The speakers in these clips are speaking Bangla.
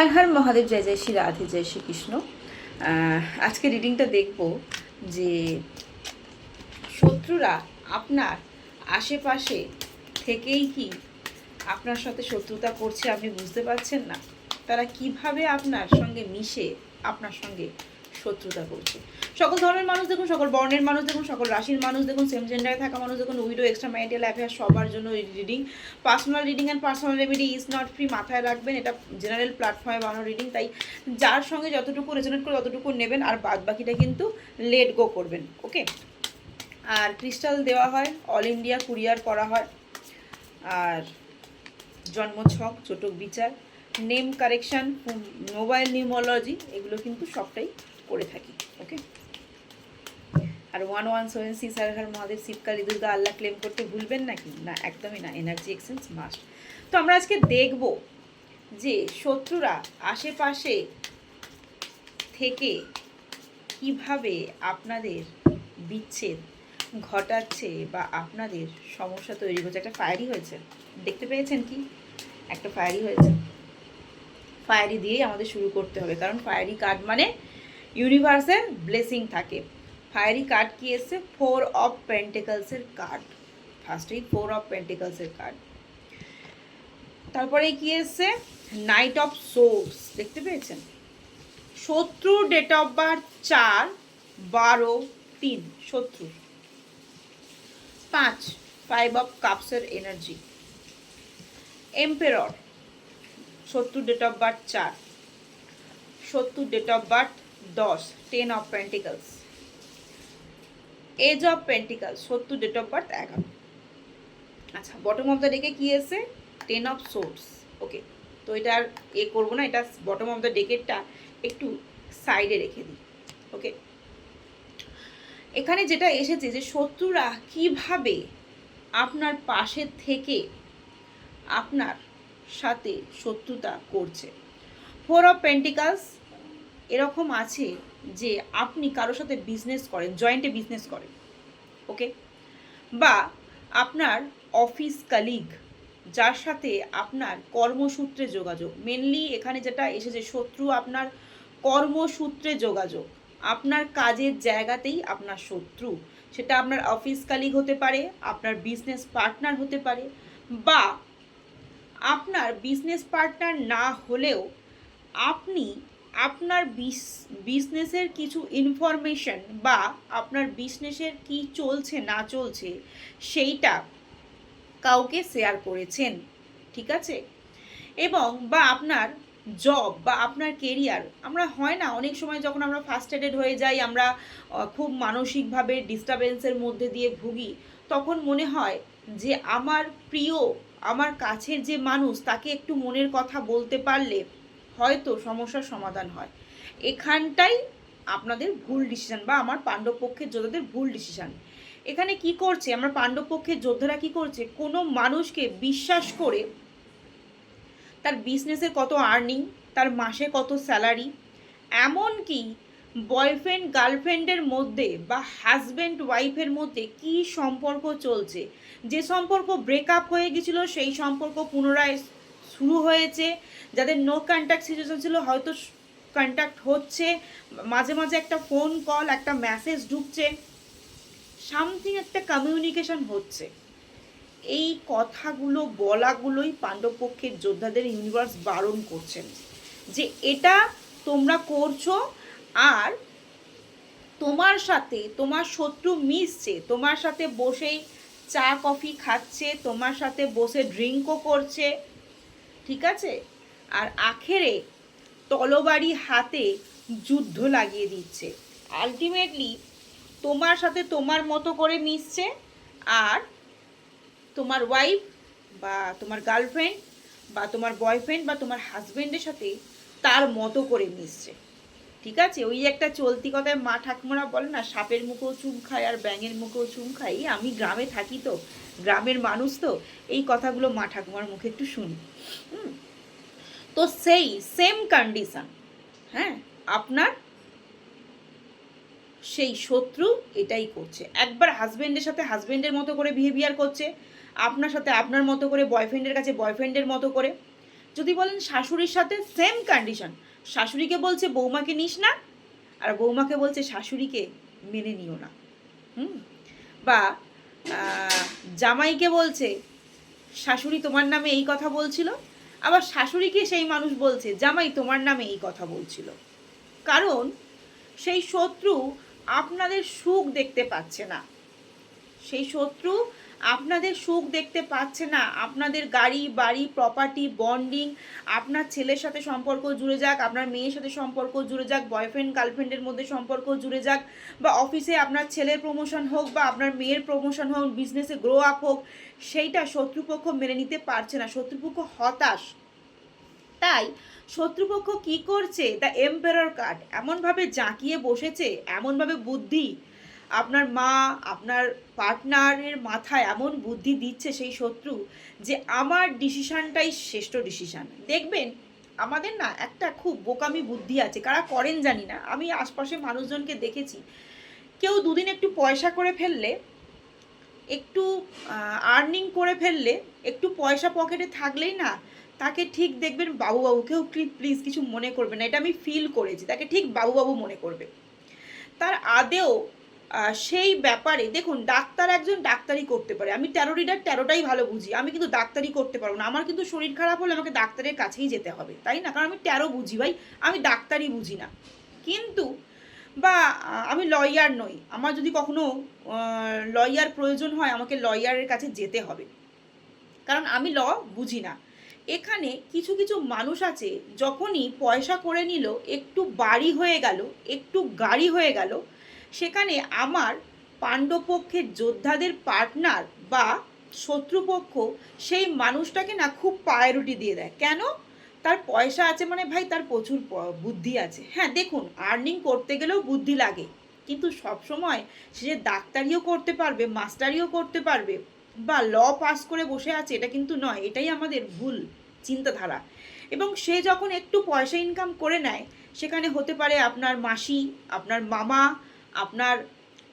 हर हर महादेव, जय जय श्री राधे, जय श्री कृष्ण। आज के রিডিংটা দেখব যে শত্রুরা আপনার আশেপাশে থেকেই কি আপনার সাথে শত্রুতা করছে আপনি বুঝতে পারছেন না। তারা কিভাবে আপনার সঙ্গে মিশে আপনার সঙ্গে শত্রুতা করছে। সকল ধর্মের মানুষ দেখুন, সকল বর্ণের মানুষ দেখুন, সকল রাশির মানুষ দেখুন, সেম জেন্ডারে থাকা মানুষ দেখুন, উইডো, এক্সট্রা ম্যারিটাল অ্যাফেয়ার সবার জন্য এই reading. Personal reading and personal remedy is not free, মাথায় রাখবেন। এটা জেনারেল প্ল্যাটফর্মে বানানো রিডিং, তাই যার সঙ্গে যতটুকু রেজোনেট করে ততটুকু নেবেন, আর বাদ বাকিটা কিন্তু লেট গো করবেন। ওকে। আর ক্রিস্টাল দেওয়া হয়, অল ইন্ডিয়া কুরিয়ার করা হয়। আর জন্মছক, চটক বিচার, নেম কারেকশান, মোবাইল নিউমোলজি, এগুলো কিন্তু সবটাই করে থাকি। ওকে। আর 1176 হর হর মহাদেব, শিবকালী, দুর্গা, আল্লাহ ক্লেম করতে ভুলবেন নাকি? না, একদমই না। Energy exchange must. তো আমরা আজকে দেখব যে শত্রুরা আশেপাশে থেকে কিভাবে আপনাদের বিচ্ছেদ ঘটাচ্ছে বা আপনাদের সমস্যা তৈরি করছে। একটা ফায়ারি হয়েছে, দেখতে পেয়েছেন কি? একটা ফায়ারি হয়েছে। ফায়ারি দিয়েই আমাদের শুরু করতে হবে, কারণ ফায়ারি কার্ড মানে ইউনিভার্সের ব্লেসিং থাকে। ফায়ারি কার্ড কি এসছে? 4 অফ পেন্টিকলসের কার্ড। ফার্স্টেই 4 অফ পেন্টিকলসের কার্ড, তারপরে কি এসছে? Night of swords. দেখতে পেয়েছেন? শত্রুর ডেট অফ বার্থ 4/12/3, শত্রুর 5, 5 অফ কাপসের এনার্জি। এম্পেরর, শত্রুর ডেট অফ বার্থ 4, শত্রুর date of birth 10, 10 of pentacles. Ace of pentacles, শত্রুর ডেট অফ বার্থ 11। আচ্ছা, বটম অফ দ্য ডেকে কি এসে? 10 অফ সোর্স। ওকে, তো এটা আর করবো না, এটা বটম অফ দ্য ডেকেরটা একটু সাইডে রেখে দিই। ওকে, এখানে যেটা এসেছে যে শত্রুরা কিভাবে আপনার পাশে থেকে আপনার সাথে শত্রুতা করছে। 4 অফ পেন্টিকলস এরকম আছে যে আপনি কারোর সাথে বিজনেস করেন, জয়েন্টে বিজনেস করেন। ওকে, বা আপনার অফিস কালিগ, যার সাথে আপনার কর্মসূত্রে যোগাযোগ। মেনলি এখানে যেটা এসেছে, শত্রু আপনার কর্মসূত্রে যোগাযোগ, আপনার কাজের জায়গাতেই আপনার শত্রু। সেটা আপনার অফিস কালিগ হতে পারে, আপনার বিজনেস পার্টনার হতে পারে, বা আপনার বিজনেস পার্টনার না হলেও আপনি আপনার বিজনেসের কিছু ইনফরমেশন বা আপনার বিজনেসের কি চলছে না চলছে সেইটা কাউকে শেয়ার করেছেন। ঠিক আছে? এবং বা আপনার জব বা আপনার কেরিয়ার, আমরা হয় না অনেক সময় যখন আমরা ফার্স্ট্রেটেড হয়ে যাই, আমরা খুব মানসিকভাবে ডিস্টারবেন্সের মধ্যে দিয়ে ভুগি, তখন মনে হয় যে আমার প্রিয়, আমার কাছের যে মানুষ, তাকে একটু মনের কথা বলতে পারলে হয়তো সমস্যার সমাধান হয়। এখানটাই আপনাদের ভুল ডিসিশান, বা আমার পাণ্ডবপক্ষের যোদ্ধাদের ভুল ডিসিশান। এখানে কি করছে, আমরা পাণ্ডবপক্ষের যোদ্ধারা কি করছে? কোনো মানুষকে বিশ্বাস করে তার বিজনেসের কত আর্নিং, তার মাসে কত স্যালারি, এমনকি বয়ফ্রেন্ড গার্লফ্রেন্ডের মধ্যে বা হাজব্যান্ড ওয়াইফের মধ্যে কি সম্পর্ক চলছে, যে সম্পর্ক ব্রেকআপ হয়ে গেছিল সেই সম্পর্ক পুনরায় শুরু হয়েছে, যাদের নো কন্ট্যাক্ট সিচুয়েশন ছিল হয়তো কন্ট্যাক্ট হচ্ছে, মাঝে মাঝে একটা ফোন কল, একটা মেসেজ ঢুকছে, সামথিং একটা কমিউনিকেশন হচ্ছে। এই কথাগুলো বলাগুলোই পাণ্ডবপক্ষের যোদ্ধাদের ইউনিভার্স বারণ করছেন যে এটা তোমরা করছো। আর তোমার সাথে তোমার শত্রু মিশছে, তোমার সাথে বসেই চা কফি খাচ্ছে, তোমার সাথে বসে ড্রিঙ্কও করছে। ঠিক আছে? আর আখেরে তলবাড়ি হাতে যুদ্ধ লাগিয়ে দিচ্ছে। আলটিমেটলি তোমার সাথে তোমার মতো করে মিশছে, আর তোমার ওয়াইফ বা তোমার গার্লফ্রেন্ড বা তোমার বয়ফ্রেন্ড বা তোমার হাজব্যান্ডের সাথে তার মতো করে মিশছে। ঠিক আছে? ওই একটা চলতি কথায় মা ঠাকুমারা বলে না, সাপের মুখেও চুম খায় আর ব্যাঙের মুখেও চুম খায়। আমি গ্রামে থাকি তো, গ্রামের মানুষ তো, এই কথাগুলো মা ঠাকুমার মুখে একটু শুনি। তো সেই সেম কন্ডিশন, হ্যাঁ, আপনার সেই শত্রু এটাই করছে। একবার হাজব্যান্ডের সাথে হাজব্যান্ডের মতো করে বিহেভিয়ার করছে, আপনার সাথে আপনার মতো করে, বয়ফ্রেন্ডের কাছে বয়ফ্রেন্ডের মতো করে, যদি বলেন শাশুড়ির সাথে সেম কন্ডিশন, শাশুড়িকে বলছে বৌমাকে নিস না, আর বৌমাকে বলছে শাশুড়িকে মেনে নিও না। বা জামাইকে বলছে শাশুড়ি তোমার নামে এই কথা বলছিল, আবার শাশুড়িকে সেই মানুষ বলছে জামাই তোমার নামে এই কথা বলছিল। কারণ সেই শত্রু আপনাদের সুখ দেখতে পাচ্ছে না, সেই শত্রু আপনাদের সুখ দেখতে পাচ্ছে না। আপনাদের গাড়ি বাড়ি প্রপার্টি বন্ডিং, আপনার ছেলের সাথে সম্পর্ক জুড়ে যাক, আপনার মেয়ের সাথে সম্পর্ক জুড়ে যাক, বয়ফ্রেন্ড গার্লফ্রেন্ডের মধ্যে সম্পর্ক জুড়ে যাক, বা অফিসে আপনার ছেলের প্রমোশন হোক বা আপনার মেয়ের প্রমোশন হোক, বিজনেসে গ্রো আপ হোক, সেইটা শত্রুপক্ষ মেনে নিতে পারছে না, শত্রুপক্ষ হতাশ। তাই শত্রুপক্ষ কি করছে, দ্য এম্পারার কার্ড এমনভাবে জাঁকিয়ে বসেছে, এমনভাবে বুদ্ধি আপনার মা আপনার পার্টনারের মাথায় এমন বুদ্ধি দিচ্ছে সেই শত্রু, যে আমার ডিসিশানটাই শ্রেষ্ঠ ডিসিশান। দেখবেন আমাদের না একটা খুব বোকামি বুদ্ধি আছে, কারা করেন জানি না, আমি আশপাশে মানুষজনকে দেখেছি, কেউ দুদিন একটু পয়সা করে ফেললে, একটু আর্নিং করে ফেললে, একটু পয়সা পকেটে থাকলেই না তাকে ঠিক দেখবেন বাবু বাবু, কেউ প্লিজ কিছু মনে করবে না, এটা আমি ফিল করেছি, তাকে ঠিক বাবু বাবু মনে করবে। তার আদেও সেই ব্যাপারে দেখুন, ডাক্তার একজন ডাক্তারি করতে পারে, আমি ট্যারো রিডার ট্যারোটাই ভালো বুঝি, আমি কিন্তু ডাক্তারি করতে পারবো না, আমার কিন্তু শরীর খারাপ হলে আমাকে ডাক্তারের কাছেই যেতে হবে, তাই না? কারণ আমি ট্যারো বুঝি ভাই, আমি ডাক্তারি বুঝি না। কিন্তু বা আমি লয়ার নই, আমার যদি কখনো লয়ার প্রয়োজন হয় আমাকে লয়ারের কাছে যেতে হবে, কারণ আমি ল বুঝি না। এখানে কিছু কিছু মানুষ আছে, যখনই পয়সা করে নিল, একটু বাড়ি হয়ে গেল, একটু গাড়ি হয়ে গেল, সেখানে আমার পাণ্ডবপক্ষের যোদ্ধাদের পার্টনার বা শত্রুপক্ষ সেই মানুষটাকে না খুব প্রায়োরিটি দিয়ে দেয়। কেন? তার পয়সা আছে মানে ভাই তার প্রচুর বুদ্ধি আছে। হ্যাঁ দেখুন, আর্নিং করতে গেলেও বুদ্ধি লাগে, কিন্তু সবসময় সে যে ডাক্তারিও করতে পারবে, মাস্টারিও করতে পারবে, বা ল পাস করে বসে আছে, এটা কিন্তু নয়। এটাই আমাদের ভুল চিন্তাধারা। এবং সে যখন একটু পয়সা ইনকাম করে নেয়, সেখানে হতে পারে আপনার মাসি, আপনার মামা, আপনার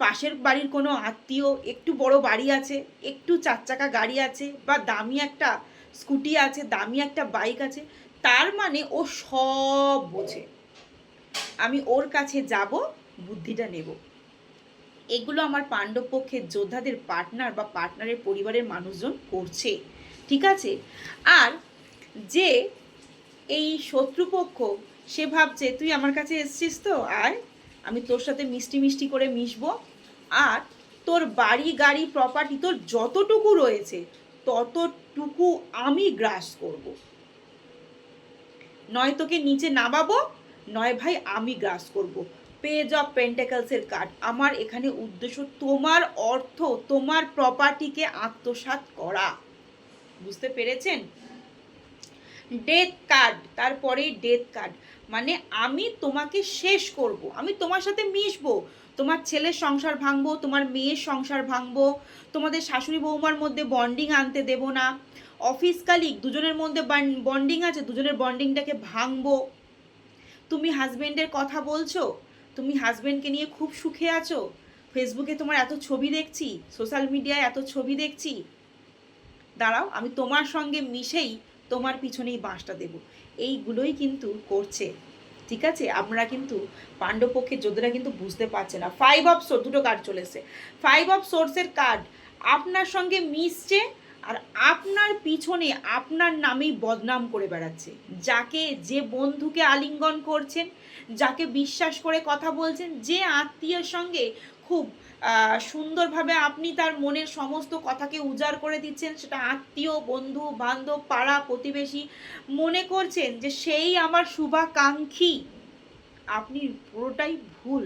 পাশের বাড়ির কোনো আত্মীয়, একটু বড় বাড়ি আছে, একটু চার চাকা গাড়ি আছে, বা দামি একটা স্কুটি আছে, দামি একটা বাইক আছে, তার মানে ও সব বোঝে, আমি ওর কাছে যাব, বুদ্ধিটা নেব। এগুলো আমার পাণ্ডবপক্ষের যোদ্ধাদের পার্টনার বা পার্টনারের পরিবারের মানুষজন করছে, ঠিক আছে? আর যে এই শত্রুপক্ষ, সে ভাবছে তুই আমার কাছে এসছিস তো আয়, আমি তোর সাথে মিষ্টি মিষ্টি করে মিশবো, আর তোর বাড়ি গাড়ি প্রপার্টি তোর যতটুকু রয়েছে ততটুকু আমি গ্রাস করব, নয় তোকে নিচে নামাবো, নয় ভাই আমি গ্রাস করব। পেজ অফ পেন্টাকলসের কার্ড, আমার এখানে উদ্দেশ্য তোমার অর্থ, তোমার প্রপার্টিকে আত্মসাৎ করা, বুঝতে পেরেছেন? ডেথ কার্ড, তারপরেই ডেথ কার্ড, মানে আমি তোমাকে শেষ করব, আমি তোমার সাথে মিশবো, তোমার ছেলের সংসার ভাঙবো, তোমার মেয়ের সংসার ভাঙবো, তোমাদের শাশুড়ি বৌমার মধ্যে বন্ডিং আনতে দেব না, অফিস কালিগ দুজনের মধ্যে বন্ডিং আছে, দুজনের বন্ডিংটাকে ভাঙবো। তুমি হাজব্যান্ডের কথা বলছো, তুমি হাজব্যান্ডকে নিয়ে খুব সুখে আছো, ফেসবুকে তোমার এত ছবি দেখছি, সোশ্যাল মিডিয়ায় এত ছবি দেখছি, দাঁড়াও আমি তোমার সঙ্গে মিশেই তোমার পিছনেই বাঁশটা দেব, এইগুলোই কিন্তু করছে, ঠিক আছে? আপনারা কিন্তু পাণ্ডবপক্ষের যোদ্ধারা কিন্তু বুঝতে পারছে না। 5 অফ সোর্স, দুটো কার্ড চলে এসছে, 5 অফ সোর্সের কার্ড আপনার সঙ্গে মিশছে, আর আপনার পিছনে আপনার নামেই বদনাম করে বেড়াচ্ছে। যাকে, যে বন্ধুকে আলিঙ্গন করছেন, যাকে বিশ্বাস করে কথা বলছেন, যে আত্মীয়ের সঙ্গে খুব সুন্দরভাবে আপনি তার মনের সমস্ত কথাকে উজাড় করে দিচ্ছেন, সেটা আত্মীয়, বন্ধু বান্ধব, পাড়া প্রতিবেশী, মনে করছেন যে সেই আমার শুভাকাঙ্ক্ষী, আপনি পুরোটাই ভুল।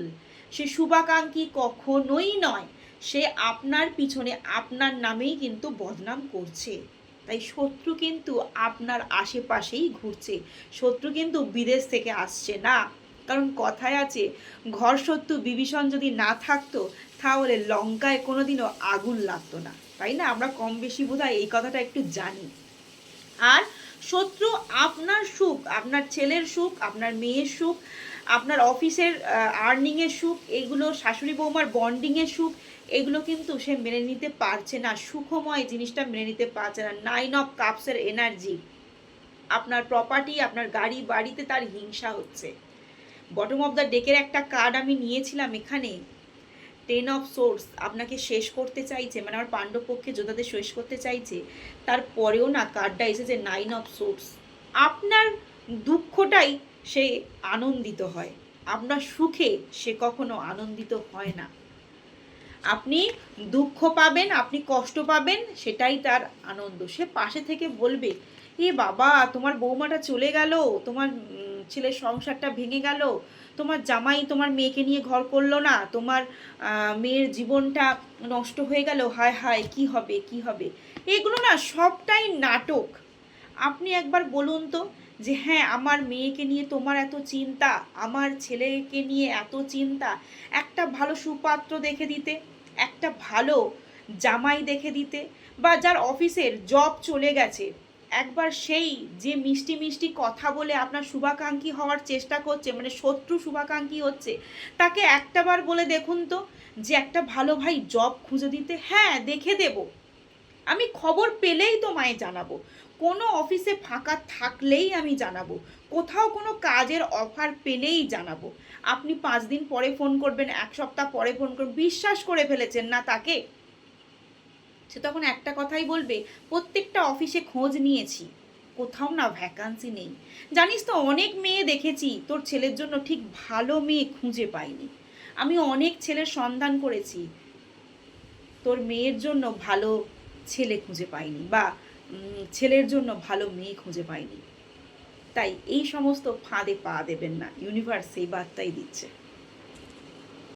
সে শুভাকাঙ্ক্ষী কখনোই নয়, সে আপনার পিছনে আপনার নামেই কিন্তু বদনাম করছে। তাই শত্রু কিন্তু আপনার আশেপাশেই ঘুরছে, শত্রু কিন্তু বিদেশ থেকে আসছে না। কারণ কথায় আছে, ঘর শত্রু বিভীষণ যদি না থাকতো তাহলে লঙ্কায় কোনোদিনও আগুন লাগতো না, তাই না? আমরা কম বেশি বোধহয় এই কথাটা একটু জানি। আর শত্রু আপনার সুখ, আপনার ছেলের সুখ, আপনার মেয়ের সুখ, আপনার অফিসের আর্নিংয়ের সুখ, এইগুলো শাশুড়ি বৌমার বন্ডিংয়ের সুখ, এগুলো কিন্তু সে মেনে নিতে পারছে না, সুখময় জিনিসটা মেনে নিতে পারছে না। 9 অফ কাপসের এনার্জি, আপনার প্রপার্টি, আপনার গাড়ি বাড়িতে তার হিংসা হচ্ছে। বটম অফ দ্য ডেকের একটা কার্ড আমি নিয়েছিলাম এখানে, 10 অফ সোর্স আপনাকে শেষ করতে চাইছে, মানে আমার পাণ্ডব পক্ষে যোদ্ধাদের শেষ করতে চাইছে। তারপরেও না কার্ডটা এসেছে 9 অফ সোর্স। আপনার দুঃখটাই সে আনন্দিত হয়, আপনার সুখে সে কখনো আনন্দিত হয় না। আপনি দুঃখ পাবেন, আপনি কষ্ট পাবেন, সেটাই তার আনন্দ। সে পাশে থেকে বলবে, এ বাবা তোমার বৌমাটা চলে গেল, তোমার ছেলের সংসারটা ভেঙে গেল, তোমার জামাই তোমার মেয়েকে নিয়ে ঘর করলো না, তোমার মেয়ের জীবনটা নষ্ট হয়ে গেল, হায় হায় কি হবে কি হবে। এগুলো না সবটাই নাটক। আপনি একবার বলুন তো যে হ্যাঁ আমার মেয়েকে নিয়ে তোমার এত চিন্তা, আমার ছেলেকে নিয়ে এত চিন্তা, একটা ভালো সুপাত্র দেখে দিতে, একটা ভালো জামাই দেখে দিতে, বা যার অফিসের জব চলে গেছে, একবার সেই যে মিষ্টি মিষ্টি কথা বলে আপনার শুভাকাঙ্ক্ষী হওয়ার চেষ্টা করছে, মানে শত্রু শুভাকাঙ্ক্ষী হচ্ছে, তাকে একটাবার বলে দেখুন তো যে একটা ভালো ভাই জব খুঁজে দিতে। হ্যাঁ দেখে দেব, আমি খবর পেলেই তোমায় জানাবো, কোনো অফিসে ফাঁকা থাকলেই আমি জানাবো, কোথাও কোনো কাজের অফার পেলেই জানাবো। আপনি 5 দিন পরে ফোন করবেন, 1 সপ্তাহ পরে ফোন করবেন, বিশ্বাস করে ফেলেছেন না তাকে। সে তখন একটা কথাই বলবে, প্রত্যেকটা অফিসে খোঁজ নিয়েছি, কোথাও না ভ্যাকান্সি নেই। জানিস তো অনেক মেয়ে দেখেছি, তোর ছেলের জন্য ঠিক ভালো মেয়ে খুঁজে পাইনি। আমি অনেক ছেলের সন্ধান করেছি, তোর মেয়ের জন্য ভালো ছেলে খুঁজে পাইনি, বা ছেলের জন্য ভালো মেয়ে খুঁজে পাইনি। তাই এই সমস্ত ফাঁদে পা দেবেন না, ইউনিভার্স সেই বার্তাই দিচ্ছে।